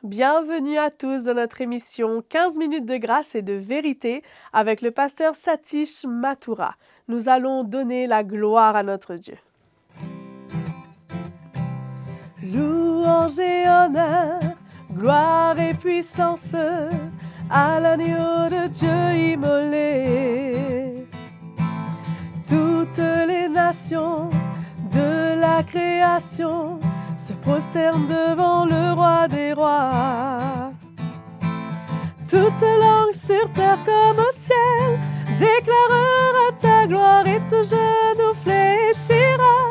Bienvenue à tous dans notre émission 15 minutes de grâce et de vérité avec le pasteur Satish Mathura. Nous allons donner la gloire à notre Dieu. Louange et honneur, gloire et puissance à l'agneau de Dieu immolé. Toutes les nations de la création se prosternent devant le roi des rois. Toute langue sur terre comme au ciel déclarera ta gloire et tout genou fléchira.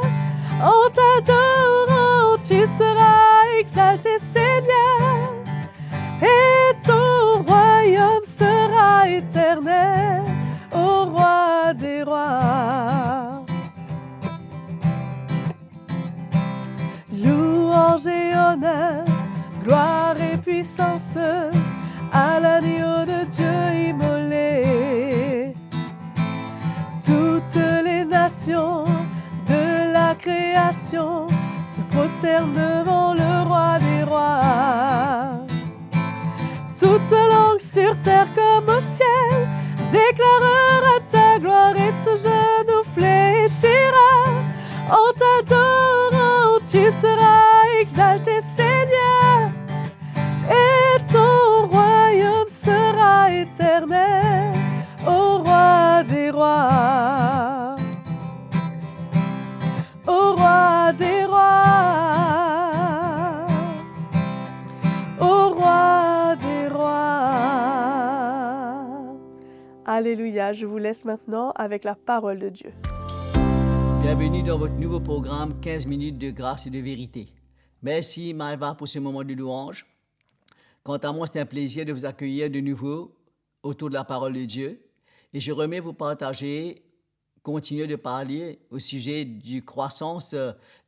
En t'adorant, tu seras exalté, Seigneur, et ton royaume sera éternel, ô roi des rois. Louange et honneur, gloire et puissance à l'agneau de Dieu immolé. Toutes les nations de la création se prosternent devant le roi des rois. Toute langue sur terre comme au ciel déclarera ta gloire et tout genou fléchira. En t'adorant, tu seras exalté, Seigneur, et ton royaume sera éternel, ô roi des rois. Ô roi des rois. Ô roi des rois. Alléluia, je vous laisse maintenant avec la parole de Dieu. Bienvenue dans votre nouveau programme 15 minutes de grâce et de vérité. Merci Maëva pour ce moment de louange. Quant à moi, c'est un plaisir de vous accueillir de nouveau autour de la parole de Dieu. Et je remets vous partager, continuer de parler au sujet de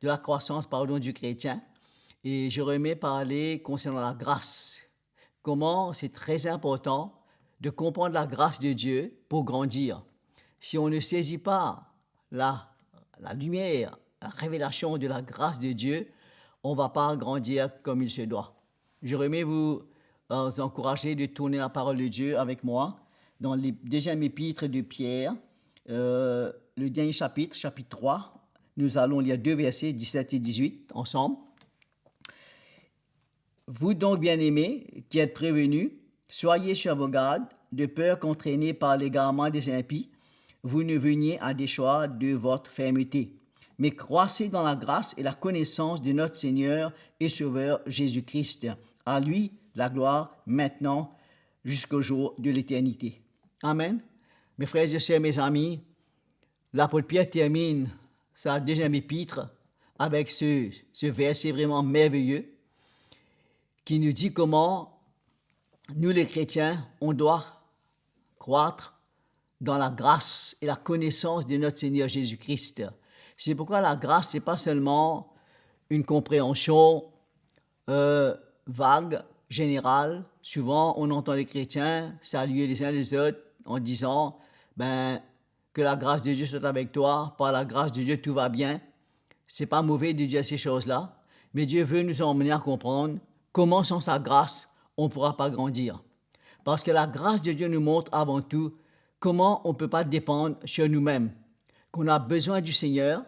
la croissance du chrétien. Et je remets parler concernant la grâce. Comment c'est très important de comprendre la grâce de Dieu pour grandir. Si on ne saisit pas la lumière, la révélation de la grâce de Dieu, on ne va pas grandir comme il se doit. Je remets vous encourager de tourner la parole de Dieu avec moi dans le deuxième épître de Pierre, le dernier chapitre 3. Nous allons lire 2 versets 17 et 18 ensemble. Vous donc, bien-aimés, qui êtes prévenus, soyez sur vos gardes, de peur qu'entraînés par l'égarement des impies, vous ne veniez à déchoir de votre fermeté, mais croissez dans la grâce et la connaissance de notre Seigneur et Sauveur Jésus-Christ. À lui, la gloire, maintenant, jusqu'au jour de l'éternité. Amen. Mes frères et sœurs, mes amis, l'apôtre Pierre termine sa deuxième épître avec ce verset vraiment merveilleux qui nous dit comment nous, les chrétiens, on doit croître dans la grâce et la connaissance de notre Seigneur Jésus-Christ. C'est pourquoi la grâce, ce n'est pas seulement une compréhension vague, générale. Souvent, on entend les chrétiens saluer les uns les autres en disant que la grâce de Dieu soit avec toi, par la grâce de Dieu, tout va bien. Ce n'est pas mauvais de dire ces choses-là, mais Dieu veut nous emmener à comprendre comment, sans sa grâce, on ne pourra pas grandir. Parce que la grâce de Dieu nous montre avant tout comment on ne peut pas dépendre sur nous-mêmes, qu'on a besoin du Seigneur,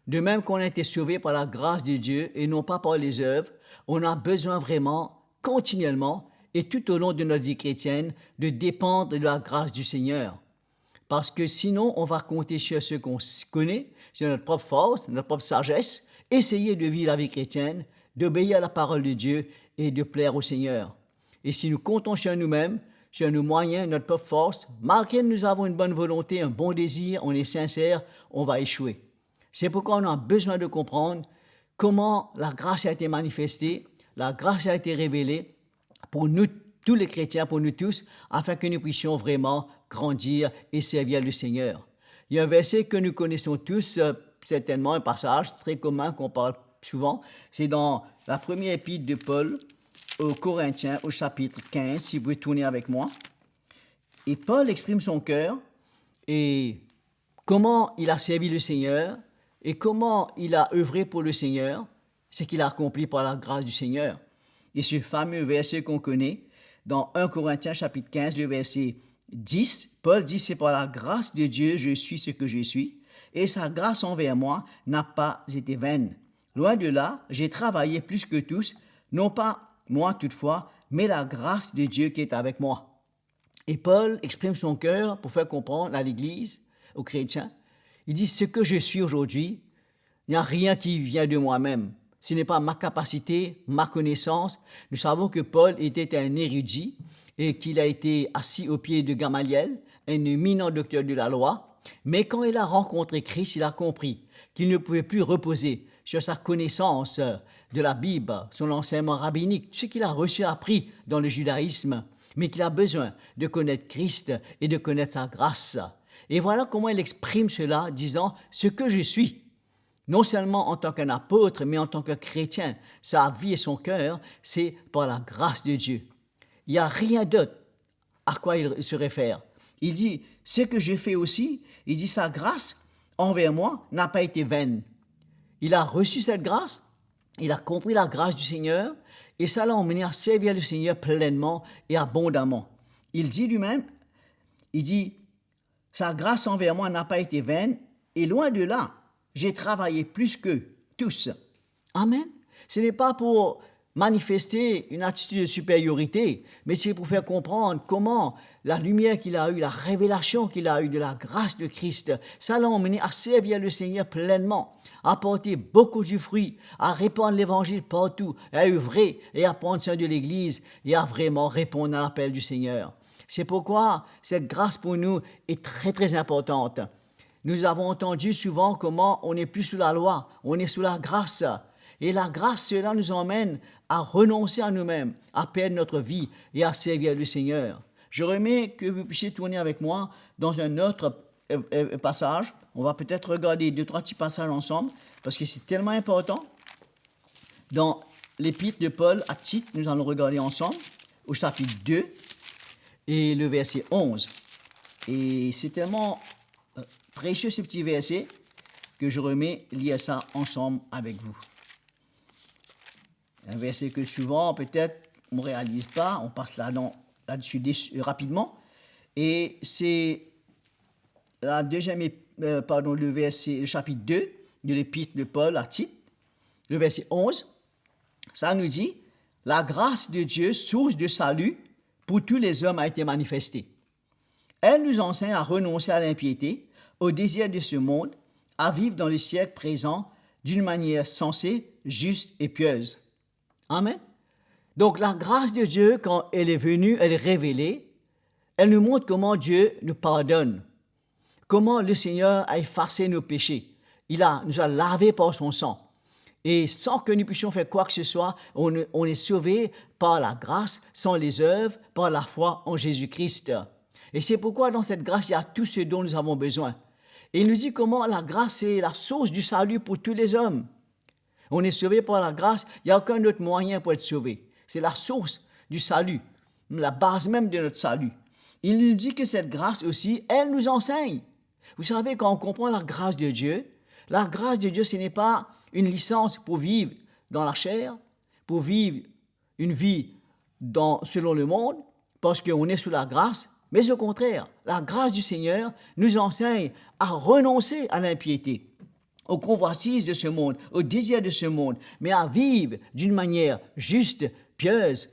de même qu'on a été sauvé par la grâce de Dieu et non pas par les œuvres, on a besoin vraiment, continuellement et tout au long de notre vie chrétienne, de dépendre de la grâce du Seigneur. Parce que sinon, on va compter sur ce qu'on connaît, sur notre propre force, notre propre sagesse, essayer de vivre la vie chrétienne, d'obéir à la parole de Dieu et de plaire au Seigneur. Et si nous comptons sur nous-mêmes, sur nos moyens, notre propre force, malgré que nous avons une bonne volonté, un bon désir, on est sincère, on va échouer. C'est pourquoi on a besoin de comprendre comment la grâce a été manifestée, la grâce a été révélée pour nous, tous les chrétiens, pour nous tous, afin que nous puissions vraiment grandir et servir le Seigneur. Il y a un verset que nous connaissons tous, certainement un passage très commun qu'on parle souvent, c'est dans la première épître de Paul aux Corinthiens, au chapitre 15, si vous pouvez tourner avec moi. Et Paul exprime son cœur et comment il a servi le Seigneur et comment il a œuvré pour le Seigneur, ce qu'il a accompli par la grâce du Seigneur. Et ce fameux verset qu'on connaît, dans 1 Corinthiens chapitre 15, le verset 10, Paul dit, c'est par la grâce de Dieu, je suis ce que je suis, et sa grâce envers moi n'a pas été vaine. Loin de là, j'ai travaillé plus que tous, non pas moi toutefois, mais la grâce de Dieu qui est avec moi. Et Paul exprime son cœur pour faire comprendre à l'Église, aux chrétiens. Il dit, ce que je suis aujourd'hui, il n'y a rien qui vient de moi-même. Ce n'est pas ma capacité, ma connaissance. Nous savons que Paul était un érudit et qu'il a été assis aux pieds de Gamaliel, un éminent docteur de la loi. Mais quand il a rencontré Christ, il a compris qu'il ne pouvait plus reposer sur sa connaissance de la Bible, son enseignement rabbinique, ce qu'il a reçu appris dans le judaïsme, mais qu'il a besoin de connaître Christ et de connaître sa grâce. Et voilà comment il exprime cela, disant « ce que je suis ». Non seulement en tant qu'un apôtre, mais en tant que chrétien, sa vie et son cœur, c'est par la grâce de Dieu. Il n'y a rien d'autre à quoi il se réfère. Il dit, ce que j'ai fait aussi, il dit, sa grâce envers moi n'a pas été vaine. Il a reçu cette grâce, il a compris la grâce du Seigneur, et ça l'a emmené à servir le Seigneur pleinement et abondamment. Il dit lui-même, il dit, sa grâce envers moi n'a pas été vaine, et loin de là, j'ai travaillé plus que tous. Amen. Ce n'est pas pour manifester une attitude de supériorité, mais c'est pour faire comprendre comment la lumière qu'il a eue, la révélation qu'il a eue de la grâce de Christ, ça l'a emmené à servir le Seigneur pleinement, à porter beaucoup de fruits, à répandre l'évangile partout, à œuvrer et à prendre soin de l'Église et à vraiment répondre à l'appel du Seigneur. C'est pourquoi cette grâce pour nous est très très importante. Nous avons entendu souvent comment on n'est plus sous la loi, on est sous la grâce. Et la grâce, cela nous emmène à renoncer à nous-mêmes, à perdre notre vie et à servir le Seigneur. Je remets que vous puissiez tourner avec moi dans un autre passage. On va peut-être regarder 2-3 petits passages ensemble parce que c'est tellement important. Dans l'épître de Paul à Tite, nous allons regarder ensemble au chapitre 2 et le verset 11. Et c'est tellement précieux ce petit verset que je remets lire ça ensemble avec vous. Un verset que souvent peut-être on ne réalise pas, on passe là-dessus rapidement. Et c'est le chapitre 2 de l'épître de Paul à Tite, le verset 11. Ça nous dit, la grâce de Dieu, source de salut pour tous les hommes, a été manifestée. Elle nous enseigne à renoncer à l'impiété, au désir de ce monde, à vivre dans le siècle présent d'une manière sensée, juste et pieuse. Amen. Donc la grâce de Dieu, quand elle est venue, elle est révélée, elle nous montre comment Dieu nous pardonne, comment le Seigneur a effacé nos péchés. Nous a lavés par son sang. Et sans que nous puissions faire quoi que ce soit, on est sauvé par la grâce, sans les œuvres, par la foi en Jésus-Christ. Et c'est pourquoi dans cette grâce, il y a tout ce dont nous avons besoin. Et il nous dit comment la grâce est la source du salut pour tous les hommes. On est sauvé par la grâce, il n'y a aucun autre moyen pour être sauvé. C'est la source du salut, la base même de notre salut. Il nous dit que cette grâce aussi, elle nous enseigne. Vous savez, quand on comprend la grâce de Dieu, ce n'est pas une licence pour vivre dans la chair, pour vivre une vie selon le monde, parce qu'on est sous la grâce, mais au contraire, la grâce du Seigneur nous enseigne à renoncer à l'impiété, aux convoitises de ce monde, aux désirs de ce monde, mais à vivre d'une manière juste, pieuse,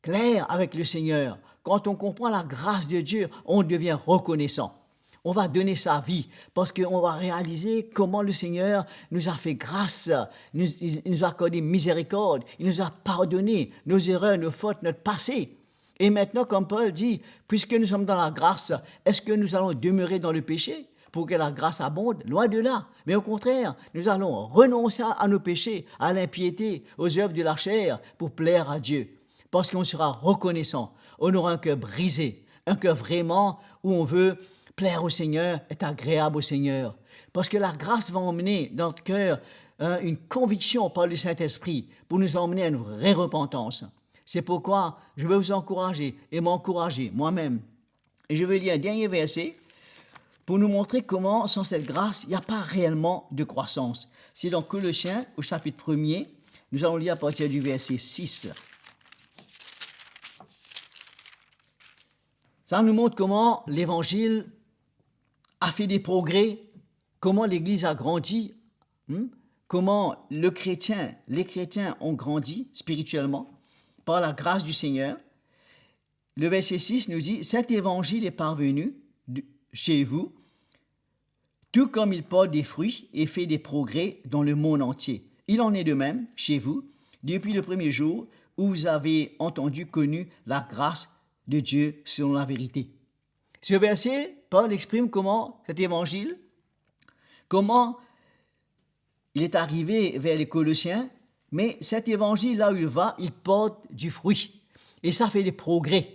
claire avec le Seigneur. Quand on comprend la grâce de Dieu, on devient reconnaissant. On va donner sa vie parce qu'on va réaliser comment le Seigneur nous a fait grâce, il nous a accordé miséricorde, il nous a pardonné nos erreurs, nos fautes, notre passé. Et maintenant, comme Paul dit, puisque nous sommes dans la grâce, est-ce que nous allons demeurer dans le péché pour que la grâce abonde? Loin de là. Mais au contraire, nous allons renoncer à nos péchés, à l'impiété, aux œuvres de la chair pour plaire à Dieu. Parce qu'on sera reconnaissant. On aura un cœur brisé, un cœur vraiment où on veut plaire au Seigneur, être agréable au Seigneur. Parce que la grâce va emmener dans notre cœur une conviction par le Saint-Esprit pour nous emmener à une vraie repentance. C'est pourquoi je veux vous encourager et m'encourager moi-même. Et je vais lire un dernier verset pour nous montrer comment, sans cette grâce, il n'y a pas réellement de croissance. C'est dans Colossiens, au chapitre 1er, nous allons lire à partir du verset 6. Ça nous montre comment l'Évangile a fait des progrès, comment l'Église a grandi, comment les chrétiens ont grandi spirituellement par la grâce du Seigneur. Le verset 6 nous dit, « Cet évangile est parvenu chez vous, tout comme il porte des fruits et fait des progrès dans le monde entier. Il en est de même chez vous, depuis le premier jour où vous avez entendu, connu la grâce de Dieu selon la vérité. » Ce verset, Paul exprime comment cet évangile, comment il est arrivé vers les Colossiens, mais cet évangile, là où il va, il porte du fruit. Et ça fait des progrès.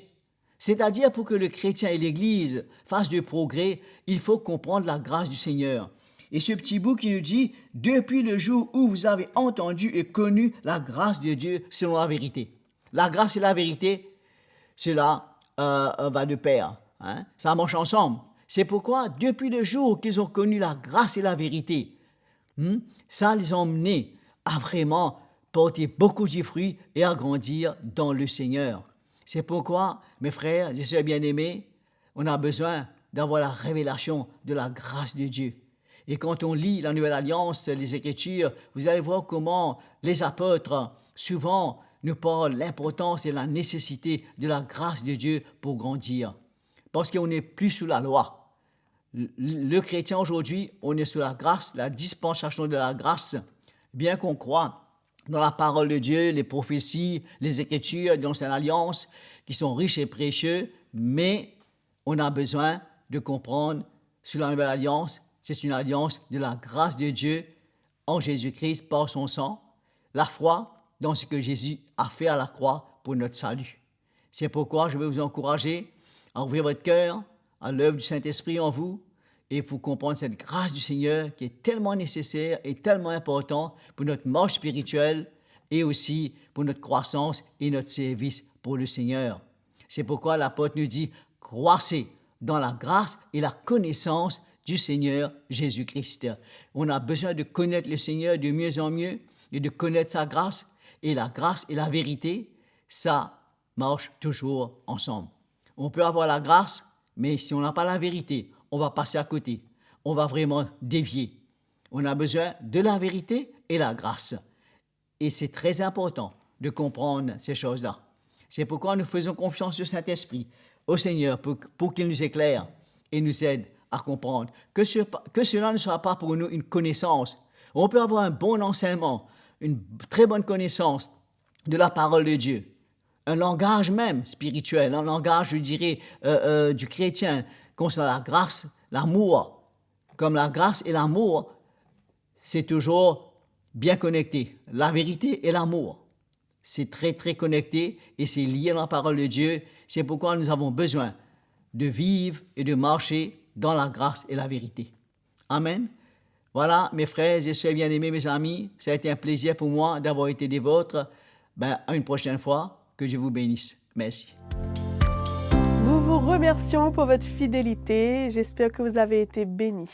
C'est-à-dire, pour que le chrétien et l'Église fassent du progrès, il faut comprendre la grâce du Seigneur. Et ce petit bout qui nous dit, depuis le jour où vous avez entendu et connu la grâce de Dieu selon la vérité. La grâce et la vérité, cela va de pair. Ça marche ensemble. C'est pourquoi, depuis le jour qu'ils ont connu la grâce et la vérité, ça les a emmenés à vraiment porter beaucoup de fruits et à grandir dans le Seigneur. C'est pourquoi, mes frères et sœurs bien-aimés, on a besoin d'avoir la révélation de la grâce de Dieu. Et quand on lit la Nouvelle Alliance, les Écritures, vous allez voir comment les apôtres, souvent, nous parlent de l'importance et la nécessité de la grâce de Dieu pour grandir. Parce qu'on n'est plus sous la loi. Le chrétien aujourd'hui, on est sous la grâce, la dispensation de la grâce. Bien qu'on croit dans la parole de Dieu, les prophéties, les Écritures de l'Ancienne Alliance, qui sont riches et précieux, mais on a besoin de comprendre sur la Nouvelle Alliance, c'est une alliance de la grâce de Dieu en Jésus-Christ par son sang, la foi dans ce que Jésus a fait à la croix pour notre salut. C'est pourquoi je veux vous encourager à ouvrir votre cœur à l'œuvre du Saint-Esprit en vous et pour comprendre cette grâce du Seigneur qui est tellement nécessaire et tellement importante pour notre marche spirituelle et aussi pour notre croissance et notre service pour le Seigneur. C'est pourquoi l'apôtre nous dit « Croissez dans la grâce et la connaissance du Seigneur Jésus-Christ. » On a besoin de connaître le Seigneur de mieux en mieux et de connaître sa grâce. Et la grâce et la vérité, ça marche toujours ensemble. On peut avoir la grâce, mais si on n'a pas la vérité, on va passer à côté. On va vraiment dévier. On a besoin de la vérité et la grâce. Et c'est très important de comprendre ces choses-là. C'est pourquoi nous faisons confiance au Saint-Esprit, au Seigneur, pour qu'il nous éclaire et nous aide à comprendre que cela ne sera pas pour nous une connaissance. On peut avoir un bon enseignement, une très bonne connaissance de la parole de Dieu, un langage même spirituel, un langage, je dirais, du chrétien, concernant la grâce, l'amour. Comme la grâce et l'amour, c'est toujours bien connecté. La vérité et l'amour, c'est très, très connecté et c'est lié dans la parole de Dieu. C'est pourquoi nous avons besoin de vivre et de marcher dans la grâce et la vérité. Amen. Voilà, mes frères et sœurs bien-aimés, mes amis, ça a été un plaisir pour moi d'avoir été des vôtres. À une prochaine fois, que Dieu vous bénisse. Merci. Nous vous remercions pour votre fidélité. J'espère que vous avez été bénis.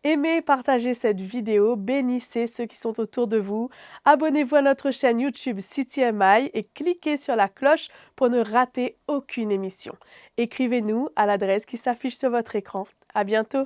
Aimez, partagez cette vidéo, bénissez ceux qui sont autour de vous. Abonnez-vous à notre chaîne YouTube CityMI et cliquez sur la cloche pour ne rater aucune émission. Écrivez-nous à l'adresse qui s'affiche sur votre écran. À bientôt.